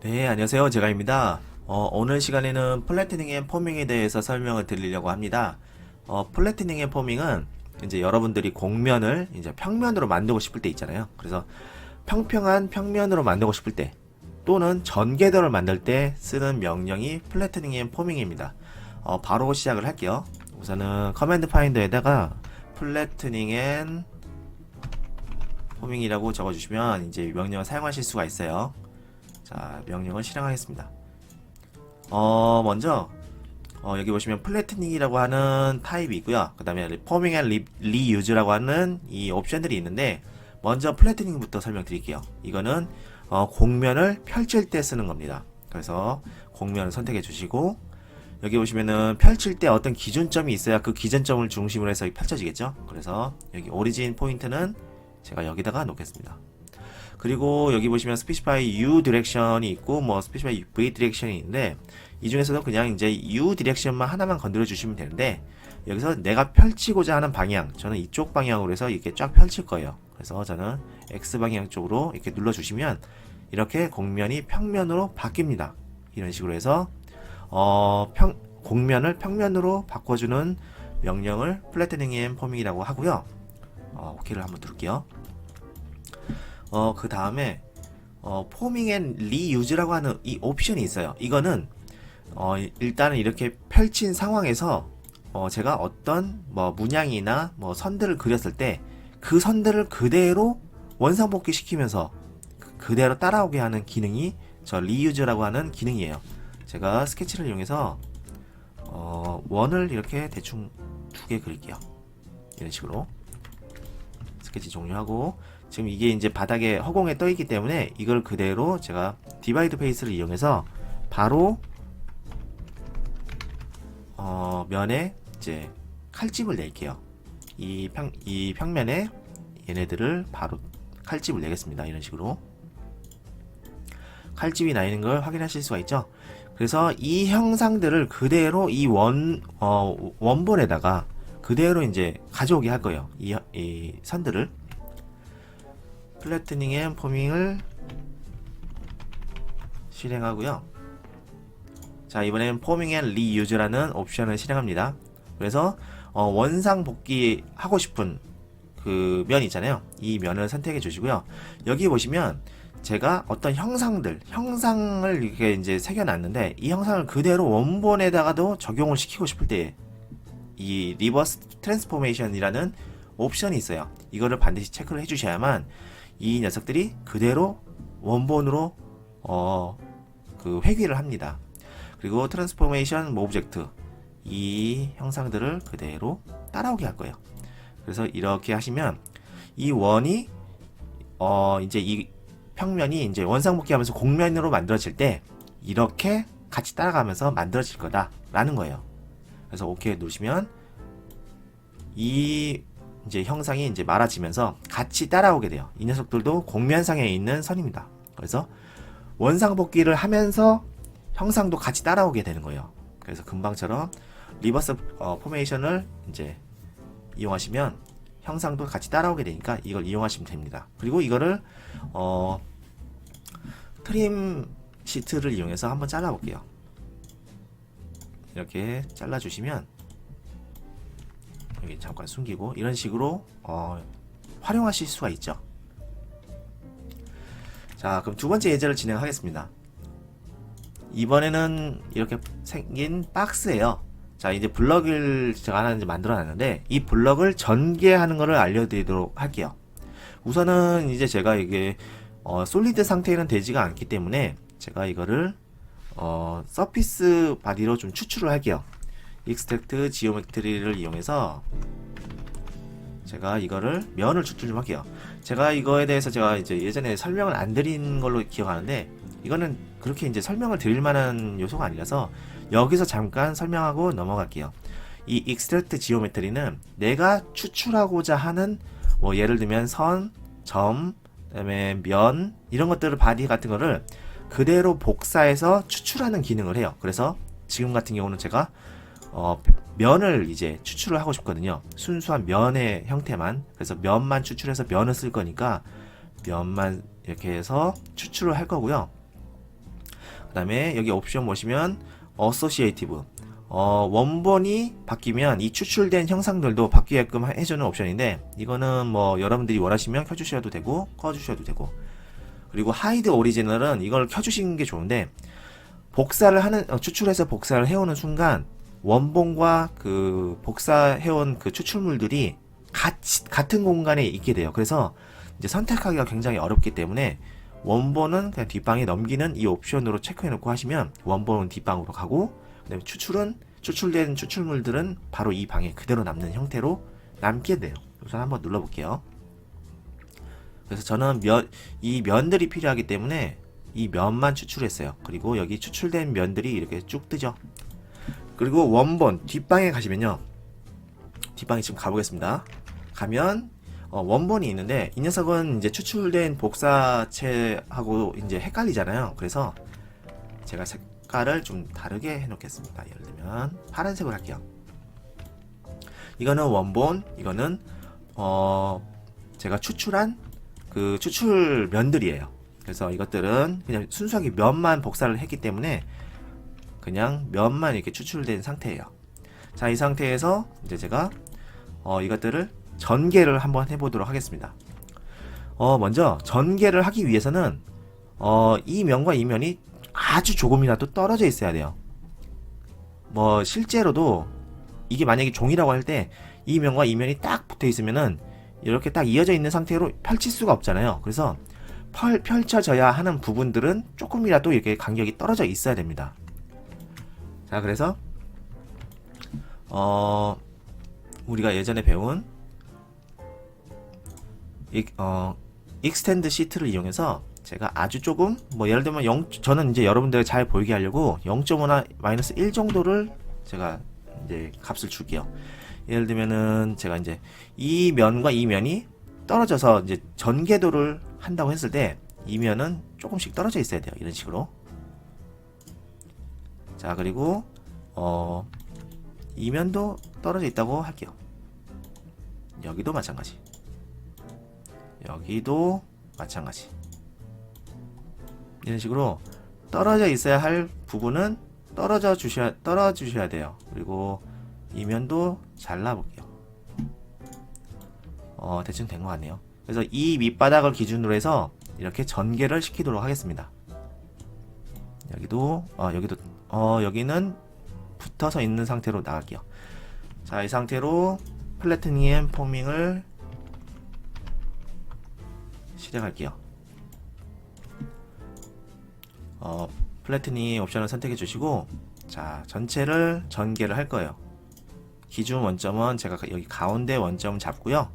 네, 안녕하세요. 제가입니다. 오늘 시간에는 플래트닝 앤 포밍에 대해서 설명을 드리려고 합니다. 플래트닝 앤 포밍은 이제 여러분들이 곡면을 이제 평면으로 만들고 싶을 때 있잖아요. 그래서 평평한 평면으로 만들고 싶을 때 또는 전궤도를 만들 때 쓰는 명령이 플래트닝 앤 포밍입니다. 바로 시작을 할게요. 우선은 커맨드 파인더에다가 플래트닝 앤 포밍이라고 적어주시면 이제 명령을 사용하실 수가 있어요. 자, 명령을 실행하겠습니다. 먼저 여기 보시면 플래트닝이라고 하는 타입이 있고요. 그 다음에 포밍 앤 리유즈라고 하는 이 옵션들이 있는데, 먼저 플래트닝부터 설명드릴게요. 이거는 곡면을 펼칠 때 쓰는 겁니다. 그래서 곡면을 선택해 주시고, 여기 보시면은 펼칠 때 어떤 기준점이 있어야 그 기준점을 중심으로 해서 펼쳐지겠죠. 그래서 여기 오리진 포인트는 제가 여기다가 놓겠습니다. 그리고 여기 보시면 스페시파이 U 디렉션이 있고 뭐 스페시파이 V 디렉션이 있는데, 이 중에서도 그냥 이제 U 디렉션만 하나만 건드려 주시면 되는데, 여기서 내가 펼치고자 하는 방향, 저는 이쪽 방향으로 해서 이렇게 쫙 펼칠 거예요. 그래서 저는 X 방향 쪽으로 이렇게 눌러 주시면 이렇게 곡면이 평면으로 바뀝니다. 이런 식으로 해서 곡면을 평면으로 바꿔주는 명령을 플래트닝 앤 포밍이라고 하고요. 오케이를 한번 누를게요. 그 다음에 포밍 앤 리유즈라고 하는 이 옵션이 있어요. 이거는 일단은 이렇게 펼친 상황에서 제가 어떤 뭐 문양이나 뭐 선들을 그렸을 때 그 선들을 그대로 원상복귀 시키면서 그대로 따라오게 하는 기능이 저 리유즈라고 하는 기능이에요. 제가 스케치를 이용해서 원을 이렇게 대충 2개 그릴게요. 이런 식으로 스케치 종료하고, 지금 이게 이제 바닥에 허공에 떠 있기 때문에 이걸 그대로 제가 디바이드 페이스를 이용해서 바로 면에 이제 칼집을 낼게요. 이 평면에 얘네들을 바로 칼집을 내겠습니다. 이런 식으로 칼집이 나 있는 걸 확인하실 수가 있죠. 그래서 이 형상들을 그대로 이 원본에다가 그대로 이제 가져오게 할 거예요. 이 선들을. 플래트닝 앤 포밍을 실행하고요. 자, 이번엔 포밍 앤 리유즈라는 옵션을 실행합니다. 그래서 원상 복귀 하고 싶은 그 면 있잖아요. 이 면을 선택해 주시고요. 여기 보시면 제가 어떤 형상을 이렇게 이제 새겨놨는데, 이 형상을 그대로 원본에다가도 적용을 시키고 싶을 때 이 리버스 트랜스포메이션이라는 옵션이 있어요. 이거를 반드시 체크를 해주셔야만 이 녀석들이 그대로 원본으로 그 회귀를 합니다. 그리고 트랜스포메이션 오브젝트, 이 형상들을 그대로 따라오게 할 거예요. 그래서 이렇게 하시면 이 원이 이제 이 평면이 이제 원상복귀하면서 곡면으로 만들어질 때 이렇게 같이 따라가면서 만들어질 거다라는 거예요. 그래서 오케이 누르시면 이 이제 형상이 이제 말아지면서 같이 따라오게 돼요. 이 녀석들도 곡면상에 있는 선입니다. 그래서 원상복귀를 하면서 형상도 같이 따라오게 되는 거예요. 그래서 금방처럼 리버스 포메이션을 이제 이용하시면 형상도 같이 따라오게 되니까 이걸 이용하시면 됩니다. 그리고 이거를 트림 시트를 이용해서 한번 잘라 볼게요. 이렇게 잘라 주시면 여기 잠깐 숨기고 이런 식으로 활용하실 수가 있죠. 자, 그럼 두 번째 예제를 진행하겠습니다. 이번에는 이렇게 생긴 박스예요. 자, 이제 블럭을 제가 하나 이제 만들어 놨는데, 이 블럭을 전개하는 것을 알려드리도록 할게요. 우선은 이제 제가 이게 솔리드 상태에는 되지가 않기 때문에 제가 이거를 서피스 바디로 좀 추출을 할게요. 익스트랙트 지오메트리를 이용해서 제가 이거를 면을 추출 좀 할게요. 제가 이거에 대해서 제가 이제 예전에 설명을 안 드린 걸로 기억하는데, 이거는 그렇게 이제 설명을 드릴 만한 요소가 아니라서 여기서 잠깐 설명하고 넘어갈게요. 이 익스트랙트 지오메트리는 내가 추출하고자 하는 뭐 예를 들면 선, 점, 그다음에 면 이런 것들을 바디 같은 거를 그대로 복사해서 추출하는 기능을 해요. 그래서 지금 같은 경우는 제가 면을 이제 추출을 하고 싶거든요. 순수한 면의 형태만. 그래서 면만 추출해서 면을 쓸 거니까 면만 이렇게 해서 추출을 할 거고요. 그 다음에 여기 옵션 보시면 어소시에이티브, 원본이 바뀌면 이 추출된 형상들도 바뀌게끔 해주는 옵션인데, 이거는 뭐 여러분들이 원하시면 켜주셔도 되고 꺼주셔도 되고, 그리고 하이드 오리지널은 이걸 켜주시는 게 좋은데, 복사를 하는, 추출해서 복사를 해오는 순간 원본과 그 복사해온 그 추출물들이 같은 공간에 있게 돼요. 그래서 이제 선택하기가 굉장히 어렵기 때문에 원본은 그냥 뒷방에 넘기는 이 옵션으로 체크해 놓고 하시면 원본은 뒷방으로 가고, 그다음에 추출된 추출물들은 바로 이 방에 그대로 남는 형태로 남게 돼요. 우선 한번 눌러볼게요. 그래서 저는 이 면들이 필요하기 때문에 이 면만 추출했어요. 그리고 여기 추출된 면들이 이렇게 쭉 뜨죠. 그리고 원본 뒷방에 가시면요, 뒷방에 지금 가보겠습니다. 가면 원본이 있는데, 이 녀석은 이제 추출된 복사체하고 이제 헷갈리잖아요. 그래서 제가 색깔을 좀 다르게 해놓겠습니다. 예를 들면 파란색으로 할게요. 이거는 원본, 이거는 제가 추출한 그 추출면들이에요. 그래서 이것들은 그냥 순수하게 면만 복사를 했기 때문에 그냥 면만 이렇게 추출된 상태예요. 자, 이 상태에서 이제 제가 이것들을 전개를 한번 해보도록 하겠습니다. 먼저 전개를 하기 위해서는 이 면과 이 면이 아주 조금이라도 떨어져 있어야 돼요. 뭐 실제로도 이게 만약에 종이라고 할 때 이 면과 이 면이 딱 붙어 있으면은 이렇게 딱 이어져 있는 상태로 펼칠 수가 없잖아요. 그래서 펼쳐져야 하는 부분들은 조금이라도 이렇게 간격이 떨어져 있어야 됩니다. 자, 그래서 우리가 예전에 배운 익스텐드 시트를 이용해서 제가 아주 조금, 뭐 예를 들면 저는 이제 여러분들 잘 보이게 하려고 0.5나 마이너스 1 정도를 제가 이제 값을 줄게요. 예를 들면은 제가 이제 이 면과 이 면이 떨어져서 이제 전개도를 한다고 했을 때 이 면은 조금씩 떨어져 있어야 돼요. 이런 식으로. 자, 그리고 이 면도 떨어져 있다고 할게요. 여기도 마찬가지. 여기도 마찬가지. 이런 식으로 떨어져 있어야 할 부분은 떨어져 주셔야 돼요. 그리고 이 면도 잘라볼게요. 대충 된 것 같네요. 그래서 이 밑바닥을 기준으로 해서 이렇게 전개를 시키도록 하겠습니다. 여기는 붙어서 있는 상태로 나갈게요. 자, 이 상태로 플래트닝 앤 포밍을 시작할게요. 플래트닝 옵션을 선택해 주시고, 자, 전체를 전개를 할 거예요. 기준 원점은 제가 여기 가운데 원점 잡고요.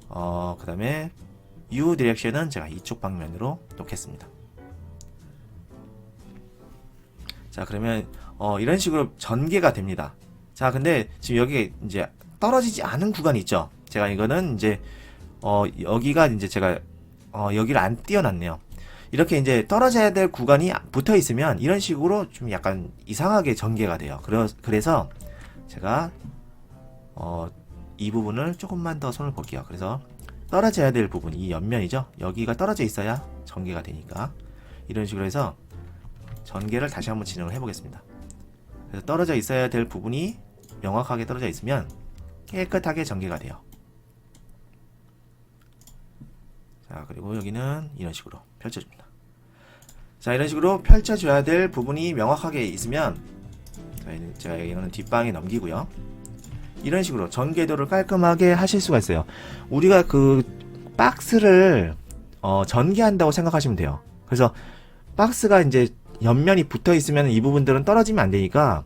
그 다음에 U 디렉션은 제가 이쪽 방면으로 놓겠습니다. 자, 그러면 이런 식으로 전개가 됩니다. 자, 근데 지금 여기 이제 떨어지지 않은 구간이 있죠. 제가 이거는 이제 여기가 이제 제가 여기를 안 띄워놨네요. 이렇게 이제 떨어져야 될 구간이 붙어 있으면 이런 식으로 좀 약간 이상하게 전개가 돼요. 그래서 제가 이 부분을 조금만 더 손을 볼게요. 그래서 떨어져야 될 부분, 이 옆면이죠. 여기가 떨어져 있어야 전개가 되니까 이런 식으로 해서 전개를 다시 한번 진행을 해보겠습니다. 그래서 떨어져 있어야 될 부분이 명확하게 떨어져 있으면 깨끗하게 전개가 돼요. 자, 그리고 여기는 이런 식으로 펼쳐줍니다. 자, 이런 식으로 펼쳐줘야 될 부분이 명확하게 있으면 제가 여기는 뒷방에 넘기고요. 이런 식으로 전개도를 깔끔하게 하실 수가 있어요. 우리가 그 박스를 전개한다고 생각하시면 돼요. 그래서 박스가 이제 옆면이 붙어 있으면 이 부분들은 떨어지면 안 되니까,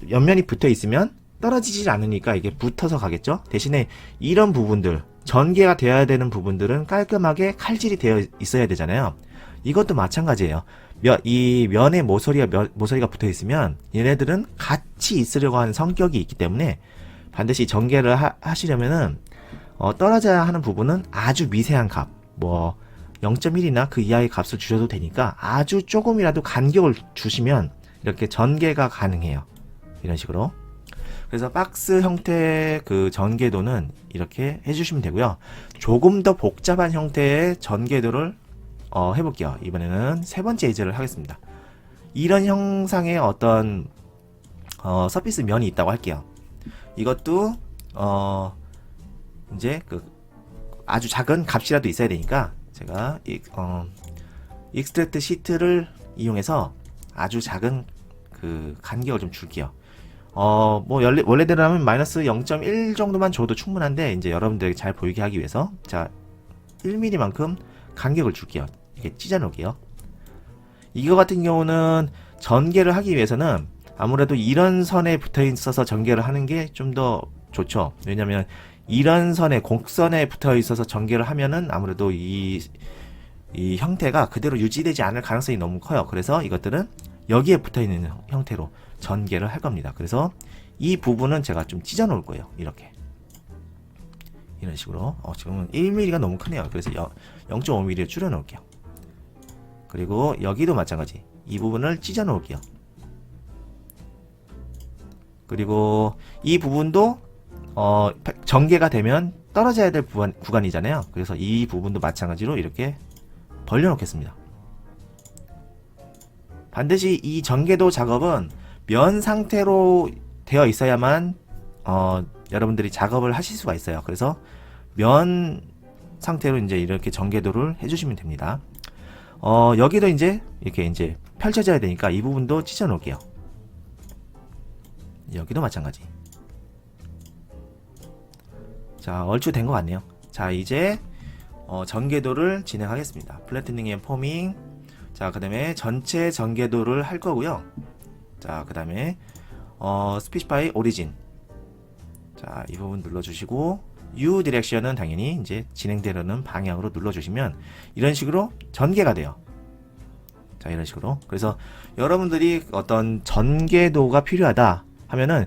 옆면이 붙어 있으면 떨어지지 않으니까 이게 붙어서 가겠죠. 대신에 이런 부분들, 전개가 되어야 되는 부분들은 깔끔하게 칼질이 되어 있어야 되잖아요. 이것도 마찬가지예요. 이 면에 모서리가 붙어 있으면 얘네들은 같이 있으려고 하는 성격이 있기 때문에 반드시 전개를 하시려면은 떨어져야 하는 부분은 아주 미세한 값, 뭐 0.1이나 그 이하의 값을 주셔도 되니까 아주 조금이라도 간격을 주시면 이렇게 전개가 가능해요. 이런 식으로. 그래서 박스 형태의 그 전개도는 이렇게 해주시면 되고요. 조금 더 복잡한 형태의 전개도를 해볼게요. 이번에는 세 번째 예제를 하겠습니다. 이런 형상의 어떤 서피스 면이 있다고 할게요. 이것도 이제 그 아주 작은 값이라도 있어야 되니까 제가 익스트랙트 시트를 이용해서 아주 작은 그 간격을 좀 줄게요. 뭐 원래대로 하면 마이너스 0.1 정도만 줘도 충분한데 이제 여러분들에게 잘 보이게 하기 위해서 자 1mm만큼 간격을 줄게요. 이렇게 찢어 놓을게요. 이거 같은 경우는 전개를 하기 위해서는 아무래도 이런 선에 붙어 있어서 전개를 하는 게 좀 더 좋죠. 왜냐면 이런 선에 곡선에 붙어 있어서 전개를 하면은 아무래도 이 형태가 그대로 유지되지 않을 가능성이 너무 커요. 그래서 이것들은 여기에 붙어 있는 형태로 전개를 할 겁니다. 그래서 이 부분은 제가 좀 찢어 놓을 거예요. 이렇게 이런 식으로 지금은 1mm가 너무 크네요. 그래서 0.5mm를 줄여 놓을게요. 그리고 여기도 마찬가지 이 부분을 찢어 놓을게요. 그리고 이 부분도 전개가 되면 떨어져야 될 구간이잖아요. 그래서 이 부분도 마찬가지로 이렇게 벌려 놓겠습니다. 반드시 이 전개도 작업은 면 상태로 되어 있어야만 여러분들이 작업을 하실 수가 있어요. 그래서 면 상태로 이제 이렇게 전개도를 해주시면 됩니다. 여기도 이제 이렇게 이제 펼쳐져야 되니까 이 부분도 찢어 놓을게요. 여기도 마찬가지. 자, 얼추 된 것 같네요. 자, 이제 전개도를 진행하겠습니다. 플래트닝 앤 포밍. 자, 그 다음에 전체 전개도를 할 거고요. 자, 그 다음에 스피시파이 오리진. 자, 이 부분 눌러주시고 U 디렉션은 당연히 이제 진행되려는 방향으로 눌러주시면 이런 식으로 전개가 돼요. 자, 이런 식으로. 그래서 여러분들이 어떤 전개도가 필요하다 하면은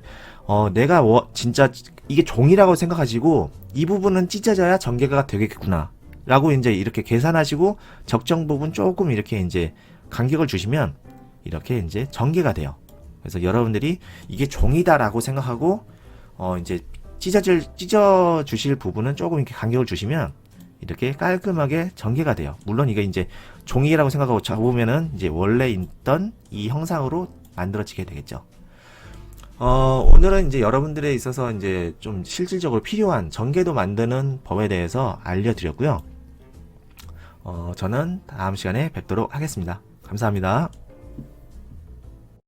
내가 진짜 이게 종이라고 생각하시고 이 부분은 찢어져야 전개가 되겠구나 라고 이제 이렇게 계산하시고 적정 부분 조금 이렇게 이제 간격을 주시면 이렇게 이제 전개가 돼요. 그래서 여러분들이 이게 종이다 라고 생각하고 이제 찢어 주실 부분은 조금 이렇게 간격을 주시면 이렇게 깔끔하게 전개가 돼요. 물론 이게 이제 종이라고 생각하고 잡으면은 이제 원래 있던 이 형상으로 만들어지게 되겠죠. 오늘은 이제 여러분들에 있어서 이제 좀 실질적으로 필요한 전개도 만드는 법에 대해서 알려드렸고요. 저는 다음 시간에 뵙도록 하겠습니다. 감사합니다.